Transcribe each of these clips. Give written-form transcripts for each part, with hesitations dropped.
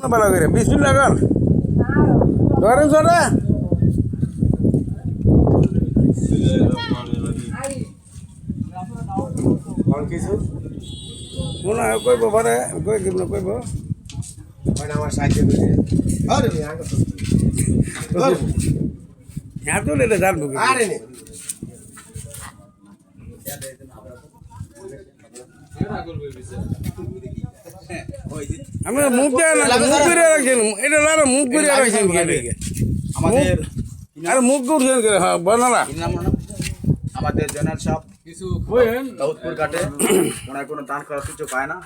ভালো করে বিসমিল্লাহ কর ধরেন সোনা মনে হয় কইব পরে কই দিব না কইব আমার সাহায্য করে এত লেলে জানবো আরে নে আমরা মুখ দেয় না মুখ করে রাখছেন এটা লারা মুখ করে রাখছেন আমাদের আর মুখ করছেন করে হ্যাঁ বানালা আমাদের জেনারেল সাহেব কিছু দাউদপুর ঘাটে ওনার কোনো দান করার কিছু পায় না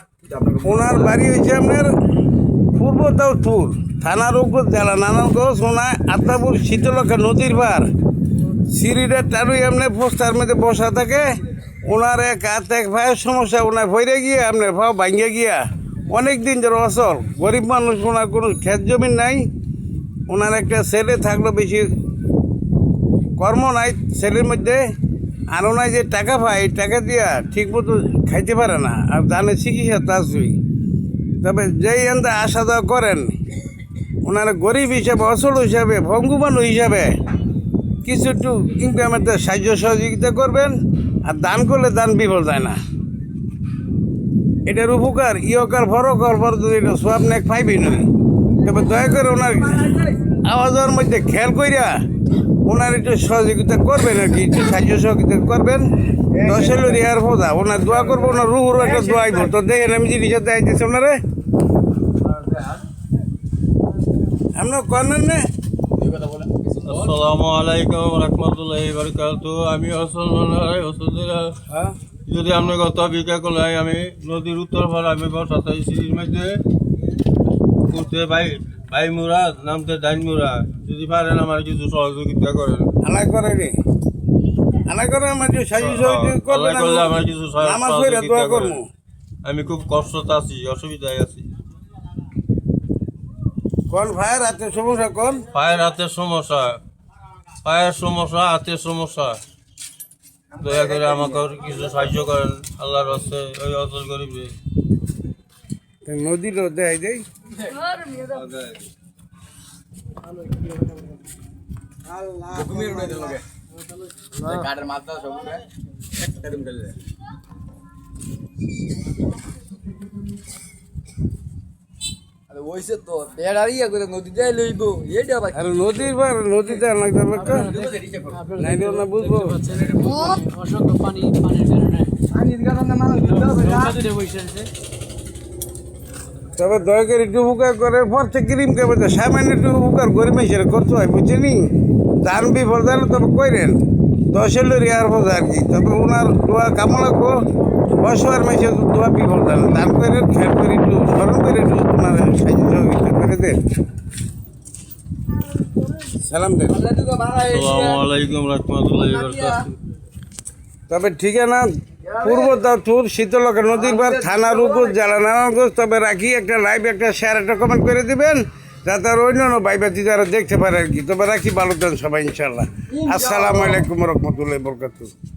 ওনার বাড়ি হয়েছে আপনার পূর্ব দাউদপুর থানার উপর জেলা নারায়ণগঞ্জ সোনা আত্মাপুর শীতলক্ষা নদীর পার সিঁড়িটা টানুই আপনার পোস্টার মধ্যে বসা থাকে ওনার এক হাত এক ভাইয়ের সমস্যা ওনার ভরে গিয়ে আপনার ভাও ভাঙ্গে গিয়া অনেক দিন ধরে অচল গরিব মানুষ ওনার কোনো ক্ষেত জমি নাই ওনার একটা ছেলে থাকলো বেশি কর্ম নাই ছেলের মধ্যে আর ওনার যে টাকা পায় এই টাকা দিয়া ঠিক মতো খাইতে পারে না আর দানের চিকিৎসা তাছুই তবে যেই এনটা আশা দেওয়া করেন ওনারা গরিব হিসাবে অচল হিসাবে ভঙ্গুমানু হিসাবে কিছু একটু ইনকামের সাহায্য সহযোগিতা করবেন আর দান করলে দান বিফল যায় না এটার উপকার ইয়কার ফরকার ফর যদি এটা সব নেক পাইবি নই তবে দয়া করে ওনার আওয়াজের মধ্যে খেয়াল কইরা ওনার একটু সহযোগিতা করবেন আর কি একটু সাহায্য সহযোগিতা করবেন 10 রিয়ার ফোদা ওনার দোয়া করবো ওনার রুহুর একটা দোয়া আইব তো দেখেন আমি জিনিসের দেখাইতেছি ওনারে আপনার করেন না আসসালামু আলাইকুম রহমতুল্লাহি বারাকাতু আমি যদি আপনি গত বিকা করলে আমি নদীর উত্তর পার আমি বসাতে সিঁড়ির মধ্যে উঠতে ভাই মুরাদ নামতে ডাইন মুরাদ যদি পারেন আমার কিছু সহযোগিতা করেন আলাই করে রে আলাই করে আমার যে সাহায্য সহযোগিতা করবেন আমার কিছু নামাজ পড়ে দোয়া করব আমি খুব কষ্টতে আছি অসুবিধায় আছি কোন ভাইয়ের হাতে সমস্যা কোন পায়ের হাতের সমস্যা পায়ের সমস্যা হাতের সমস্যা দয়া করে আমাকে কিছু সাহায্য করেন আল্লাহর হস্তে ওই অচল গরিব নদীর দেয় দেয় কাঠের মাথা সব ওইসে তো বেড়ারিয়া করে নদীতে লইব এটা আবার আর নদীর বার নদীতে আনা যাবে কা নাই না বুঝবো অসংখ্য পানির কারণে পানির কারণে মানুষ নদীতে বসে আছে তবে দয়া করে একটু উপকার করে পর থেকে ক্রিম কে বলতে সামান্য একটু উপকার গরিব মেশিনে করতে হয় বুঝছেনি দান বিফল জানো তবে কইরেন 10 রিয়ার বোঝা আর কি তবে ওনার দোয়া কামনা কো বসবার মেশে দোয়া বিফল জানো দান করে খেয়াল করে একটু স্মরণ করে একটু ওনার সাহায্য সহযোগিতা করে দেন সালাম দেন আসসালামু আলাইকুম রহমতুল্লাহি বারাকাতু তবে ঠিকানা পূর্ব দাউদপুর শীতলক্ষা নদীর পার থানার উপর জেলা নারায়ণগঞ্জ তবে রাখি একটা লাইভ একটা শেয়ার একটা কমেন্ট করে দিবেন যাতে আর অন্যান্য ভাইবাতি যারা দেখতে পারে আর কি তবে রাখি ভালো দেন সবাই ইনশাল্লাহ আসসালামু আলাইকুম রহমতুল্লাহি বারাকাতুহু